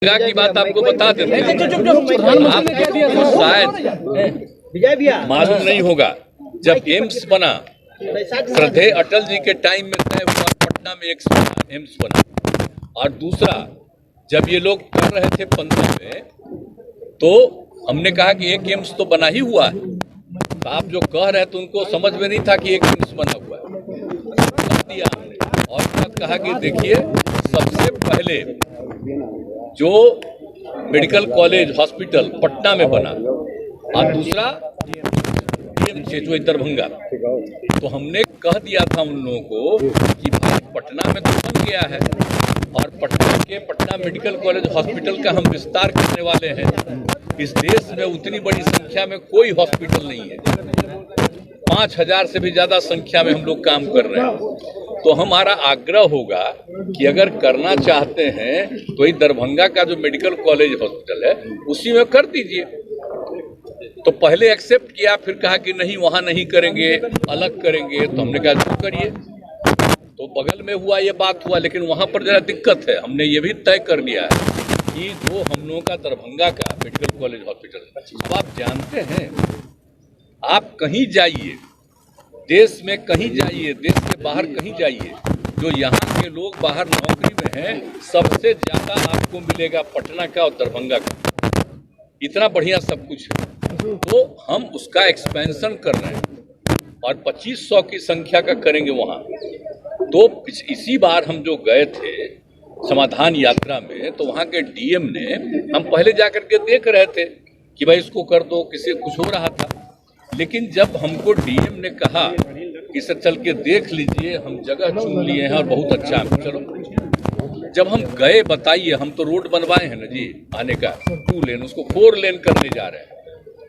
की बात आपको बता देते हैं। आपको शायद मालूम नहीं होगा, जब एम्स बना श्रद्धेय अटल जी के टाइम में तय हुआ, पटना में एक एम्स बना, और दूसरा जब ये लोग कर रहे थे 15 में, तो हमने कहा कि एक एम्स तो बना ही हुआ है। तो आप जो कह रहे थे उनको समझ में नहीं था कि एक एम्स बना हुआ है, दिया हमने। और कहा कि देखिए, सबसे पहले जो मेडिकल कॉलेज हॉस्पिटल पटना में बना और दूसरा जो दरभंगा, तो हमने कह दिया था उन लोगों को कि भाई पटना में तो बन गया है और पटना मेडिकल कॉलेज हॉस्पिटल का हम विस्तार करने वाले हैं। इस देश में उतनी बड़ी संख्या में कोई हॉस्पिटल नहीं है, 5000 से भी ज्यादा संख्या में हम लोग काम कर रहे हैं। तो हमारा आग्रह होगा कि अगर करना चाहते हैं तो ये दरभंगा का जो मेडिकल कॉलेज हॉस्पिटल है उसी में कर दीजिए। तो पहले एक्सेप्ट किया, फिर कहा कि नहीं वहां नहीं करेंगे, अलग करेंगे। तो हमने कहा जो करिए। तो बगल में हुआ ये बात हुआ, लेकिन वहां पर जरा दिक्कत है। हमने ये भी तय कर लिया है कि जो हम लोगों का दरभंगा का मेडिकल कॉलेज हॉस्पिटल, अब आप जानते हैं, आप कहीं जाइए देश में, कहीं जाइए देश के बाहर कहीं जाइए, जो यहाँ के लोग बाहर नौकरी में हैं, सबसे ज्यादा आपको मिलेगा पटना का और दरभंगा का। इतना बढ़िया सब कुछ है। तो हम उसका एक्सपेंशन कर रहे हैं और 2500 की संख्या का करेंगे वहाँ। तो इसी बार हम जो गए थे समाधान यात्रा में, तो वहाँ के डीएम ने, हम पहले जाकर के देख रहे थे कि भाई इसको कर दो, किसी कुछ हो रहा था, लेकिन जब हमको डीएम ने कहा कि सर चल के देख लीजिए, हम जगह चुन लिए हैं और बहुत अच्छा है, चलो। जब हम गए, बताइए, हम तो रोड बनवाए हैं ना जी, आने का 2 लेन, उसको 4 लेन करने जा रहे हैं।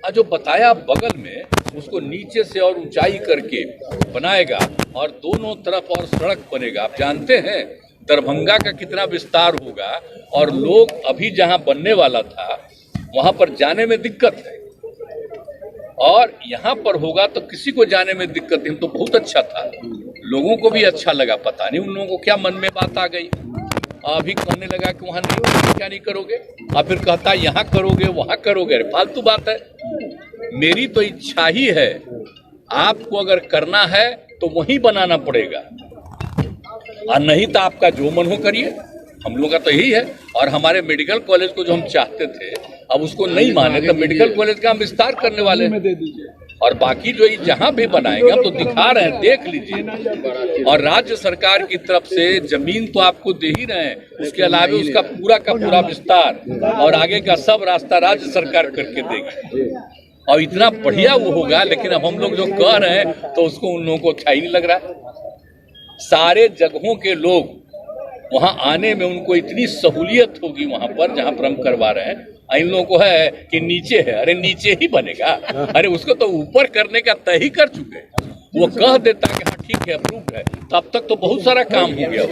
और जो बताया बगल में, उसको नीचे से और ऊंचाई करके बनाएगा और दोनों तरफ और सड़क बनेगा। आप जानते हैं दरभंगा का कितना विस्तार होगा, और लोग अभी जहां बनने वाला था वहां पर जाने में दिक्कत है, और यहाँ पर होगा तो किसी को जाने में दिक्कत नहीं। तो बहुत अच्छा था, लोगों को भी अच्छा लगा। पता नहीं उन लोगों को क्या मन में बात आ गई, अभी कहने लगा कि वहां नहीं, क्या नहीं करोगे, और फिर कहता यहाँ करोगे वहां करोगे। फालतू बात है। मेरी तो इच्छा ही है, आपको अगर करना है तो वहीं बनाना पड़ेगा, और नहीं तो आपका जो मन हो करिए। हम लोग का तो यही है। और हमारे मेडिकल कॉलेज को जो हम चाहते थे, अब उसको नहीं माने, तो मेडिकल कॉलेज का हम विस्तार करने वाले हैं। और बाकी जो जहां भी बनाएंगे हम तो दिखा रहे हैं, देख लीजिए। और राज्य सरकार की तरफ से जमीन तो आपको दे ही रहे हैं, उसके अलावा उसका पूरा का पूरा विस्तार और आगे का सब रास्ता राज्य सरकार करके देगी, और इतना बढ़िया वो होगा। लेकिन अब हम लोग जो कह रहे हैं तो उसको उन लोगों को अच्छा ही नहीं लग रहा है। सारे जगहों के लोग वहां आने में उनको इतनी सहूलियत होगी वहां पर जहां पर हम करवा रहे हैं। इन लोगों को है कि नीचे है, अरे नीचे ही बनेगा, अरे उसको तो ऊपर करने का तय ही कर चुके हैं। वो कह देता कि हाँ ठीक है, अप्रूव है, तो अब तक तो बहुत सारा काम हो गया।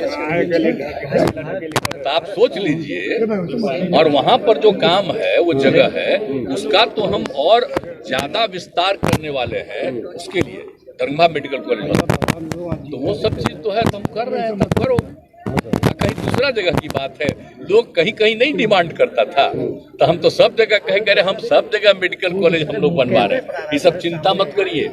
तो आप सोच लीजिए। और वहां पर जो काम है, वो जगह है, उसका तो हम और ज्यादा विस्तार करने वाले हैं। उसके लिए दरभंगा मेडिकल कॉलेज, तो वो सब चीज तो है, तो हम कर रहे हैं, तब करो। कहीं दूसरा जगह की बात है, लोग कहीं कहीं नहीं डिमांड करता था, तो हम तो सब जगह कहेंगे, अरे हम सब जगह मेडिकल कॉलेज हम लोग बनवा रहे हैं। ये सब चिंता मत करिए।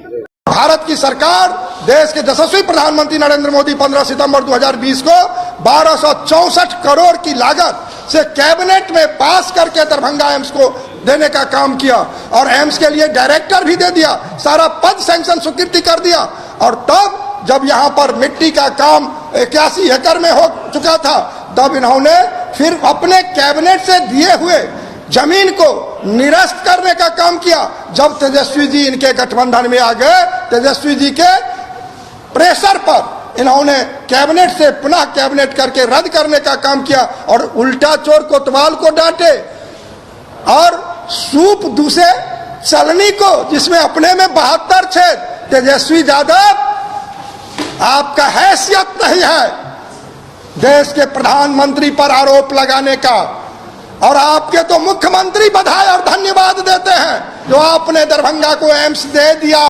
भारत की सरकार, देश के यशस्वी प्रधानमंत्री नरेंद्र मोदी 15 सितंबर 2020 को 1264 करोड़ की लागत से कैबिनेट में पास करके दरभंगा एम्स को देने का काम किया, और एम्स के लिए डायरेक्टर भी दे दिया, सारा पद सैंक्शन स्वीकृति कर दिया। और तब जब यहाँ पर मिट्टी का काम 81 एकड़ में हो चुका था, तब इन्होंने फिर अपने कैबिनेट से दिए हुए जमीन को निरस्त करने का काम किया। जब तेजस्वी जी इनके गठबंधन में आ गए, तेजस्वी जी के प्रेशर पर इन्होंने कैबिनेट से पुनः कैबिनेट करके रद्द करने का काम किया, और उल्टा चोर कोतवाल को डांटे, और सूप दूसरे चलनी को, जिसमें अपने में 72 छेद। तेजस्वी यादव, आपका हैसियत नहीं है देश के प्रधानमंत्री पर आरोप लगाने का, और आपके तो मुख्यमंत्री बधाई और धन्यवाद देते हैं जो आपने दरभंगा को एम्स दे दिया।